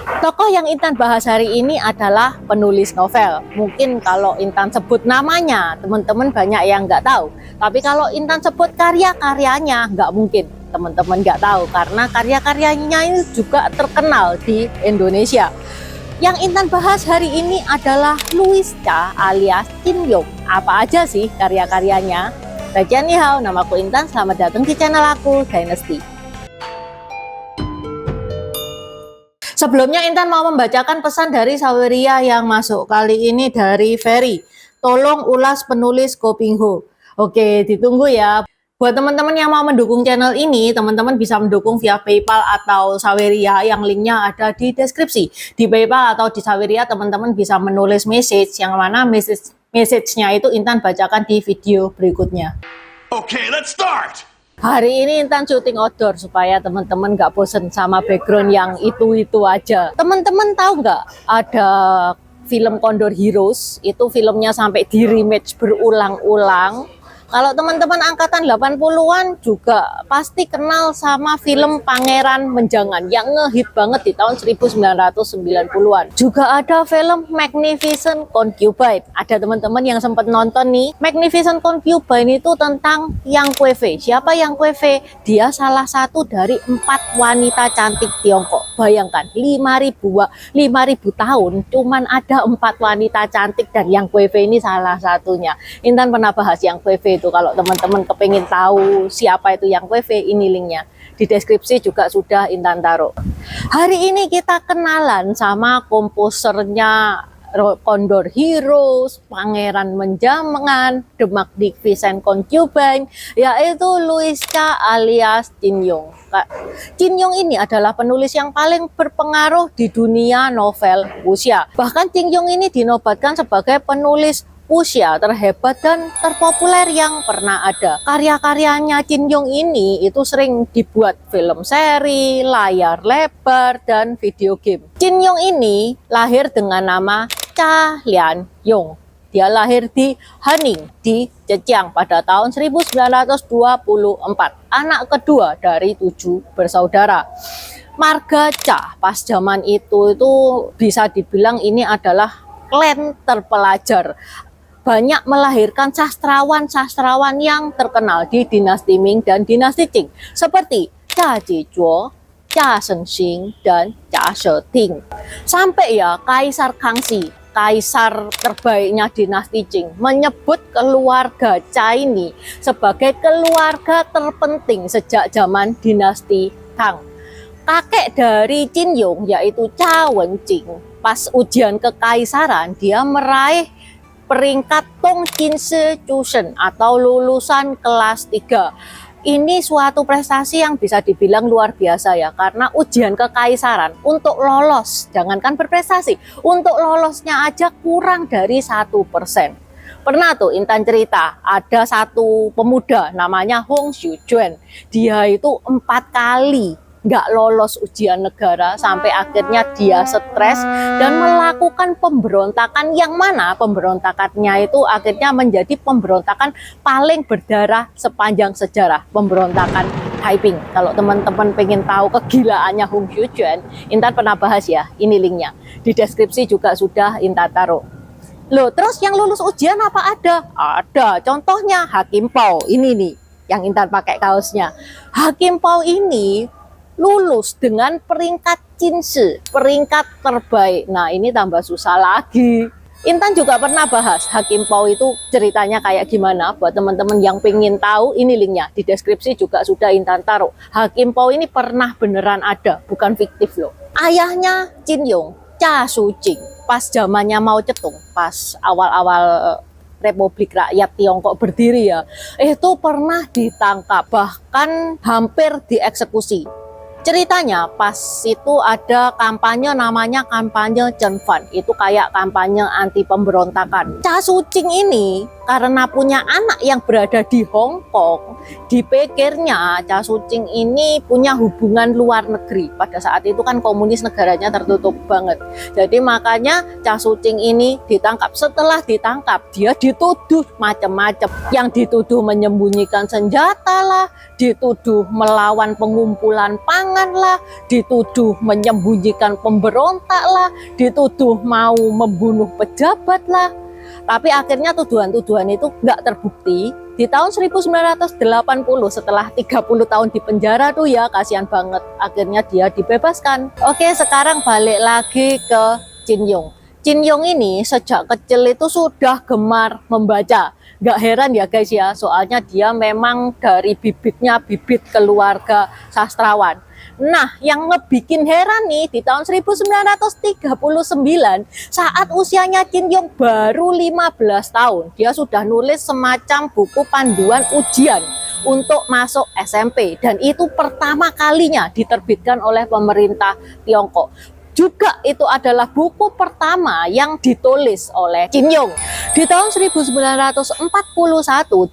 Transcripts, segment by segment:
Tokoh yang Intan bahas hari ini adalah penulis novel. Mungkin kalau Intan sebut namanya, teman-teman banyak yang nggak tahu. Tapi kalau Intan sebut karya-karyanya, nggak mungkin teman-teman nggak tahu. Karena karya-karyanya ini juga terkenal di Indonesia. Yang Intan bahas hari ini adalah Louis Cha alias Chin Yong. Apa aja sih karya-karyanya? Bagian ni hao, namaku Intan. Selamat datang di channel aku, Dynasty. Sebelumnya Intan mau membacakan pesan dari Saweria yang masuk kali ini dari Ferry. Tolong ulas penulis Ko Ping Ho. Oke, ditunggu ya. Buat teman-teman yang mau mendukung channel ini, teman-teman bisa mendukung via PayPal atau Saweria yang linknya ada di deskripsi. Di PayPal atau di Saweria teman-teman bisa menulis message yang mana message-nya itu Intan bacakan di video berikutnya. Oke, let's start! Hari ini Intan syuting outdoor supaya teman-teman gak bosen sama background yang itu-itu aja. Teman-teman tahu nggak ada film Condor Heroes? Itu filmnya sampai di remake berulang-ulang. Kalau teman-teman angkatan 80-an juga pasti kenal sama film Pangeran Menjangan yang ngehit banget di tahun 1990-an. Juga ada film Magnificent Concubine. Ada teman-teman yang sempat nonton nih. Magnificent Concubine itu tentang Yang Kuei-fei. Siapa Yang Kuei-fei? Dia salah satu dari 4 wanita cantik Tiongkok. Bayangkan 5.000 tahun cuman ada 4 wanita cantik dan Yang Kuei-fei ini salah satunya. Intan pernah bahas Yang Kuei-fei itu. Kalau teman-teman kepingin tahu siapa itu Yang Kuei-fei, ini linknya di deskripsi juga sudah Intan taruh. Hari ini kita kenalan sama komposernya Condor Heroes, Pangeran Menjangan, The Magnificent Concubine, yaitu Louis Cha alias Chin Yong. Chin Yong ini adalah penulis yang paling berpengaruh di dunia novel wuxia. Bahkan Chin Yong ini dinobatkan sebagai penulis wuxia terhebat dan terpopuler yang pernah ada. Karya-karyanya Chin Yong ini itu sering dibuat film seri, layar lebar, dan video game. Chin Yong ini lahir dengan nama Cha Lian Yong. Dia lahir di Haning, di Zhejiang pada tahun 1924. Anak kedua dari 7 bersaudara. Marga Cha pas zaman itu bisa dibilang ini adalah klan terpelajar. Banyak melahirkan sastrawan-sastrawan yang terkenal di dinasti Ming dan dinasti Qing seperti Jia Zhizhuo, Jia Shengxing, dan Jia Sheting. Sampai ya Kaisar Kangxi, kaisar terbaiknya dinasti Qing, menyebut keluarga Cha ini sebagai keluarga terpenting sejak zaman dinasti Tang. Kakek dari Chin Yong yaitu Cha Wenjing, pas ujian kekaisaran dia meraih peringkat Tongqingshi Zhusheng atau lulusan kelas 3. Ini suatu prestasi yang bisa dibilang luar biasa ya, karena ujian kekaisaran untuk lolos, jangankan berprestasi, untuk lolosnya aja kurang dari 1%. Pernah tuh Intan cerita, ada satu pemuda namanya Hong Xiujuan. Dia itu 4 kali nggak lolos ujian negara sampai akhirnya dia stres dan melakukan pemberontakan yang mana pemberontakannya itu akhirnya menjadi pemberontakan paling berdarah sepanjang sejarah, pemberontakan Taiping. Kalau teman-teman pengen tahu kegilaannya Hong Xiujuan, Intan pernah bahas ya, ini linknya di deskripsi juga sudah Intan taruh. Loh, terus yang lulus ujian apa ada? Ada, contohnya Hakim Pao ini nih yang Intan pakai kaosnya. Hakim Pao ini lulus dengan peringkat Qinshi, peringkat terbaik. Nah, ini tambah susah lagi. Intan juga pernah bahas Hakim Pao itu ceritanya kayak gimana. Buat teman-teman yang pengen tahu, ini linknya di deskripsi juga sudah Intan taruh. Hakim Pao ini pernah beneran ada, bukan fiktif loh. Ayahnya Chin Yong, Cha Sujing, pas zamannya Mao Zedong, pas awal-awal Republik Rakyat Tiongkok berdiri ya, itu pernah ditangkap, bahkan hampir dieksekusi. Ceritanya pas itu ada kampanye namanya kampanye Chen Fan. Itu kayak kampanye anti pemberontakan. Cha Sujing ini karena punya anak yang berada di Hong Kong, dipikirnya Cha Su-ching ini punya hubungan luar negeri. Pada saat itu kan komunis negaranya tertutup banget. Jadi makanya Cha Su-ching ini ditangkap. Setelah ditangkap, dia dituduh macam-macam. Yang dituduh menyembunyikan senjata lah, dituduh melawan pengumpulan pangan lah, dituduh menyembunyikan pemberontak lah, dituduh mau membunuh pejabat lah. Tapi akhirnya tuduhan-tuduhan itu nggak terbukti. Di tahun 1980 setelah 30 tahun di penjara tuh ya, kasihan banget, akhirnya dia dibebaskan. Oke, sekarang balik lagi ke Jin Yong. Jin Yong ini sejak kecil itu sudah gemar membaca. Gak heran ya guys ya, soalnya dia memang dari bibitnya bibit keluarga sastrawan. Nah, yang ngebikin heran nih, di tahun 1939 saat usianya Jin Yong baru 15 tahun, dia sudah nulis semacam buku panduan ujian untuk masuk SMP, dan itu pertama kalinya diterbitkan oleh pemerintah Tiongkok. Juga itu adalah buku pertama yang ditulis oleh Jin Yong. Di tahun 1941,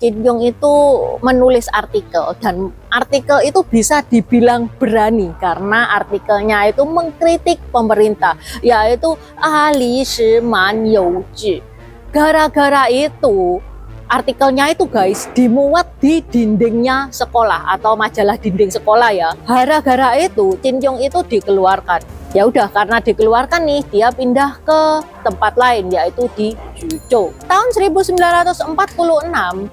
Jin Yong itu menulis artikel, dan artikel itu bisa dibilang berani karena artikelnya itu mengkritik pemerintah, yaitu Ali Shi Man You Zhi. Gara-gara itu, artikelnya itu guys dimuat di dindingnya sekolah atau majalah dinding sekolah ya. Gara-gara itu Jin Yong itu dikeluarkan. Ya udah, karena dikeluarkan nih, dia pindah ke tempat lain, yaitu di Suzhou. Tahun 1946,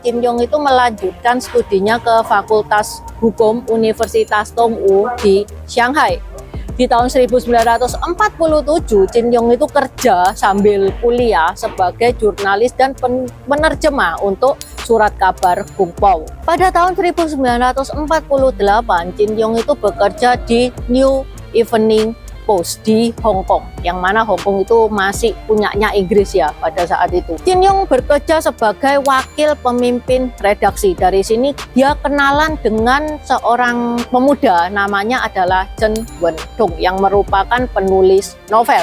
Jin Yong itu melanjutkan studinya ke Fakultas Hukum Universitas Tongwu di Shanghai. Di tahun 1947, Jin Yong itu kerja sambil kuliah sebagai jurnalis dan penerjemah untuk surat kabar Kung Pao. Pada tahun 1948, Jin Yong itu bekerja di New Evening Post di Hong Kong, yang mana Hong Kong itu masih punyanya Inggris ya pada saat itu. Jin Yong bekerja sebagai wakil pemimpin redaksi. Dari sini dia kenalan dengan seorang pemuda, namanya adalah Chen Wen-dong, yang merupakan penulis novel.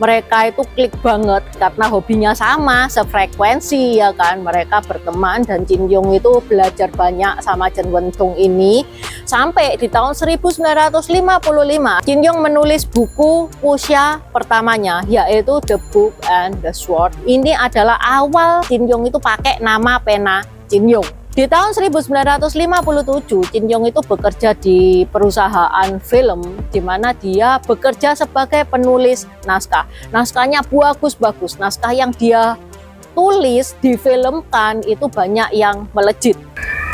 Mereka itu klik banget karena hobinya sama, sefrekuensi ya kan. Mereka berteman dan Jin Yong itu belajar banyak sama Chen Wen-dong ini. Sampai di tahun 1955, Jin Yong menulis buku wuxia pertamanya, yaitu The Book and the Sword. Ini adalah awal Jin Yong itu pakai nama pena Jin Yong. Di tahun 1957, Jin Yong itu bekerja di perusahaan film, di mana dia bekerja sebagai penulis naskah. Naskahnya bagus-bagus, naskah yang dia tulis, difilmkan itu banyak yang melejit.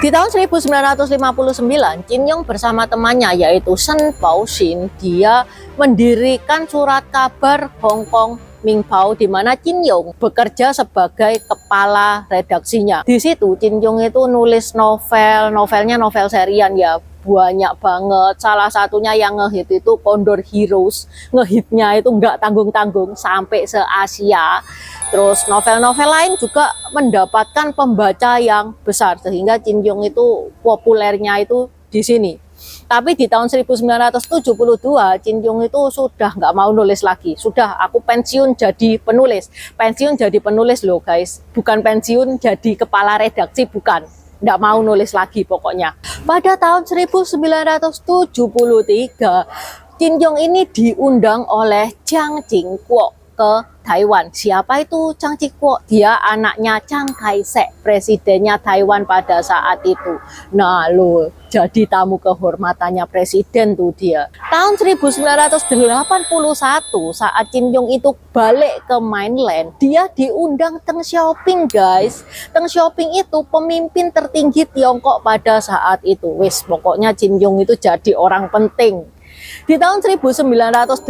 Di tahun 1959, Jin Yong bersama temannya yaitu Shen Baoxin, dia mendirikan surat kabar Hong Kong Mingpao, di mana Jin Yong bekerja sebagai kepala redaksinya. Di situ Jin Yong itu nulis novelnya novel serian ya, banyak banget. Salah satunya yang ngehit itu Condor Heroes, ngehitnya itu nggak tanggung-tanggung sampai se-Asia. Terus novel-novel lain juga mendapatkan pembaca yang besar, sehingga Jin Yong itu populernya itu di sini. Tapi di tahun 1972, Jin Yong itu sudah nggak mau nulis lagi. Sudah, aku pensiun jadi penulis. Pensiun jadi penulis loh guys, bukan pensiun jadi kepala redaksi, bukan. Nggak mau nulis lagi pokoknya. Pada tahun 1973, Jin Yong ini diundang oleh Chiang Ching-kuo ke Taiwan. Siapa itu Chiang Ching-kuo? Dia anaknya Chiang Kai-shek, presidennya Taiwan pada saat itu. Nah loh, jadi tamu kehormatannya presiden tuh dia. Tahun 1981, saat Jin Yong itu balik ke mainland, dia diundang Deng Xiaoping guys. Deng Xiaoping itu pemimpin tertinggi Tiongkok pada saat itu. Wis, pokoknya Jin Yong itu jadi orang penting. Di tahun 1985,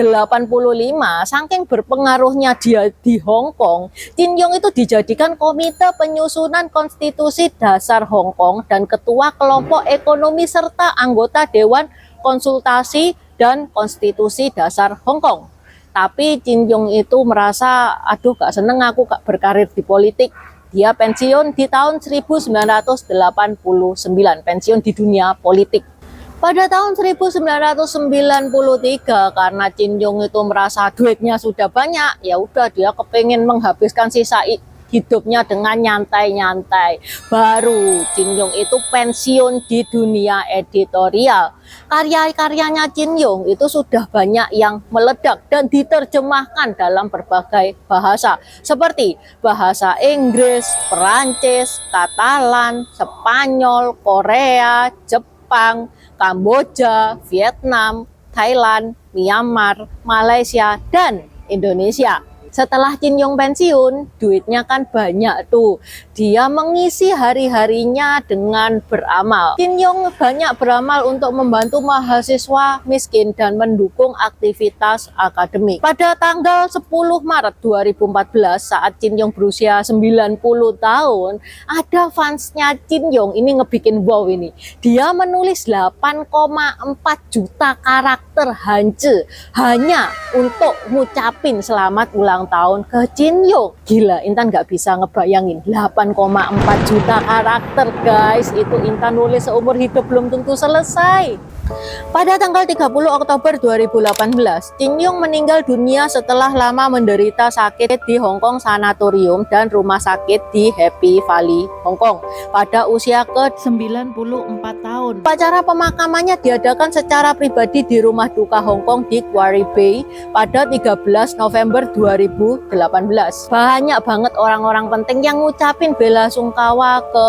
saking berpengaruhnya dia di Hong Kong, Jin Yong itu dijadikan Komite Penyusunan Konstitusi Dasar Hong Kong dan Ketua Kelompok Ekonomi serta anggota Dewan Konsultasi dan Konstitusi Dasar Hong Kong. Tapi Jin Yong itu merasa, aduh gak seneng aku gak berkarir di politik. Dia pensiun di tahun 1989, pensiun di dunia politik. Pada tahun 1993, karena Jin Yong itu merasa duitnya sudah banyak, ya udah dia kepengen menghabiskan sisa hidupnya dengan nyantai-nyantai. Baru Jin Yong itu pensiun di dunia editorial. Karya-karyanya Jin Yong itu sudah banyak yang meledak dan diterjemahkan dalam berbagai bahasa seperti bahasa Inggris, Perancis, Katalan, Spanyol, Korea, Jepang, Kamboja, Vietnam, Thailand, Myanmar, Malaysia, dan Indonesia. Setelah Jin Yong pensiun, duitnya kan banyak tuh. Dia mengisi hari-harinya dengan beramal. Jin Yong banyak beramal untuk membantu mahasiswa miskin dan mendukung aktivitas akademik. Pada tanggal 10 Maret 2014, saat Jin Yong berusia 90 tahun, ada fansnya Jin Yong ini ngebikin wow ini. Dia menulis 8,4 juta karakter Hanje hanya untuk ngucapin selamat ulang tahun ke Jin Yong. Gila, Intan nggak bisa ngebayangin 8,4 juta karakter guys. Itu Intan nulis seumur hidup belum tentu selesai. Pada tanggal 30 Oktober 2018, Jin Yong meninggal dunia setelah lama menderita sakit di Hong Kong Sanatorium dan rumah sakit di Happy Valley, Hong Kong pada usia ke-94 tahun. Upacara pemakamannya diadakan secara pribadi di rumah duka Hong Kong di Quarry Bay pada 13 November 2018. Banyak banget orang-orang penting yang ngucapin bela sungkawa ke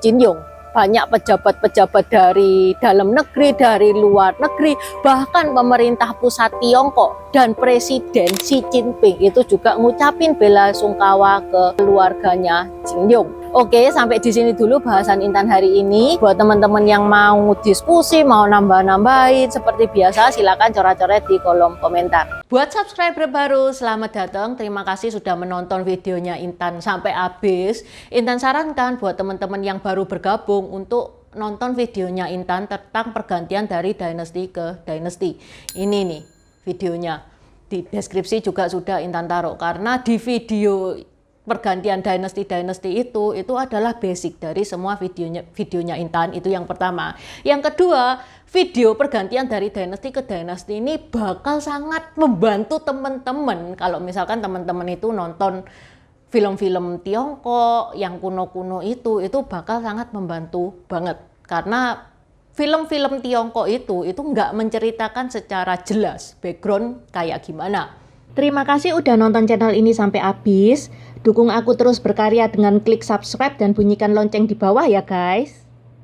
Jin Yong. Banyak pejabat-pejabat dari dalam negeri, dari luar negeri, bahkan pemerintah pusat Tiongkok dan Presiden Xi Jinping itu juga ngucapin bela sungkawa ke keluarganya Jin Yong. Oke, sampai di sini dulu bahasan Intan hari ini. Buat teman-teman yang mau diskusi, mau nambah-nambahin, seperti biasa silakan coret-coret di kolom komentar. Buat subscriber baru, selamat datang. Terima kasih sudah menonton videonya Intan sampai habis. Intan sarankan buat teman-teman yang baru bergabung untuk nonton videonya Intan tentang pergantian dari dynasty ke dynasty. Ini nih videonya. Di deskripsi juga sudah Intan taruh, karena di video pergantian dynasty itu adalah basic dari semua videonya Intan. Itu yang pertama. Yang kedua, video pergantian dari dynasty ke dynasty ini bakal sangat membantu teman-teman kalau misalkan teman-teman itu nonton film-film Tiongkok yang kuno-kuno itu bakal sangat membantu banget, karena film-film Tiongkok itu nggak menceritakan secara jelas background kayak gimana. Terima kasih udah nonton channel ini sampai habis. Dukung aku terus berkarya dengan klik subscribe dan bunyikan lonceng di bawah ya guys.